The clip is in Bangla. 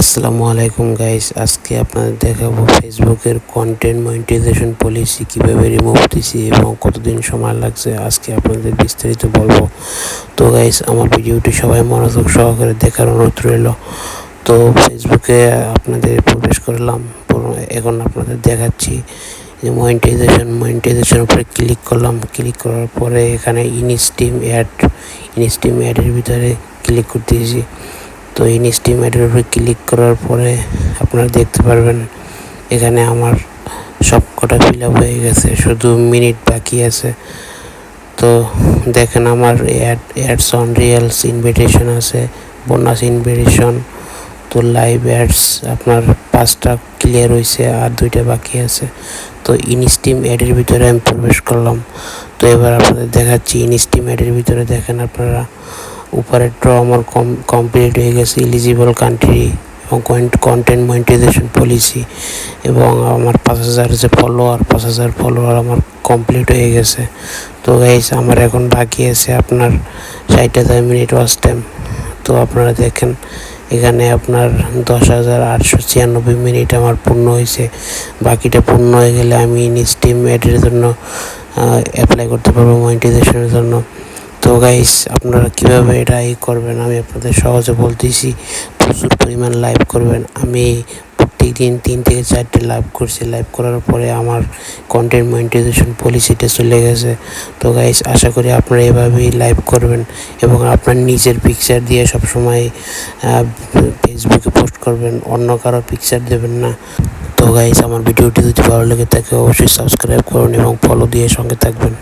আসসালামু আলাইকুম গাইস, আজকে আপনাদের দেখাবো ফেসবুকের কন্টেন্ট মনিটাইজেশন পলিসি কিভাবে রিমুভ দিছি এবং কতদিন সময় লাগছে। আজকে আপনাদের বিস্তারিত বলবো। তো গাইস, আমার ভিডিওটি সবাই মনোযোগ সহকারে দেখার অনুরোধ রইল। তো ফেসবুকে আপনাদের প্রবেশ করলাম, এখন আপনাদের দেখাচ্ছি যে মনিটাইজেশনের উপরে ক্লিক করলাম। ক্লিক করার পরে এখানে ইনস্টিম অ্যাডের ভিতরে ক্লিক করতেছি। তো ইনস্টিম অ্যাডের উপরে ক্লিক করার পরে আপনারা দেখতে পারবেন এখানে আমার সব কটা ফিল আপ হয়ে গেছে, শুধু মিনিট বাকি আছে। তো দেখেন আমার অ্যাডস অন রিয়েলস ইনভিটেশন আছে, বোনাস ইনভিটেশন। তো লাইভ অ্যাডস আপনার 5টা ক্লিয়ার হয়েছে আর 2টা বাকি আছে। তো ইনস্টিম অ্যাডের ভিতরে আমি প্রবেশ করলাম। তো এবার আপনাদের দেখাচ্ছি ইনস্টিম অ্যাডের ভিতরে। দেখেন আপনারা উপরে ড্র আমার কমপ্লিট হয়ে গেছে, এলিজিবল কান্ট্রি এবং কন্টেন্ট মনিটাইজেশন পলিসি, এবং আমার 5,000 যে ফলোয়ার আমার কমপ্লিট হয়ে গেছে। তো গাইস, আমার এখন বাকি আছে আপনার 60,000 মিনিট ওয়াচ টাইম। তো আপনারা দেখেন এখানে আপনার 10,896 মিনিট আমার পূর্ণ হয়েছে। বাকিটা পূর্ণ হয়ে গেলে আমি ইনস্টিম অ্যাডের জন্য অ্যাপ্লাই করতে পারবো, মনিটাইজেশনের জন্য। তো গাইস, আপনারা কীভাবে এটা করবেন আমি আপনাদের সহজে বলতেছি। প্রচুর পরিমাণ লাইভ করবেন। আমি প্রত্যেক দিন 3 থেকে 4টে লাইভ করছি। লাইভ করার পরে আমার কন্টেন্ট মনিটাইজেশন পলিসিটা চলে গেছে। তো গাইস, আশা করি আপনারা এভাবেই লাইভ করবেন এবং আপনার নিজের পিকচার দিয়ে সবসময় ফেসবুকে পোস্ট করবেন, অন্য কারো পিকচার দেবেন না। তো গাইস, আমার ভিডিওটি যদি ভালো লেগে থাকে অবশ্যই সাবস্ক্রাইব করুন এবং ফলো দিয়ে সঙ্গে থাকবেন।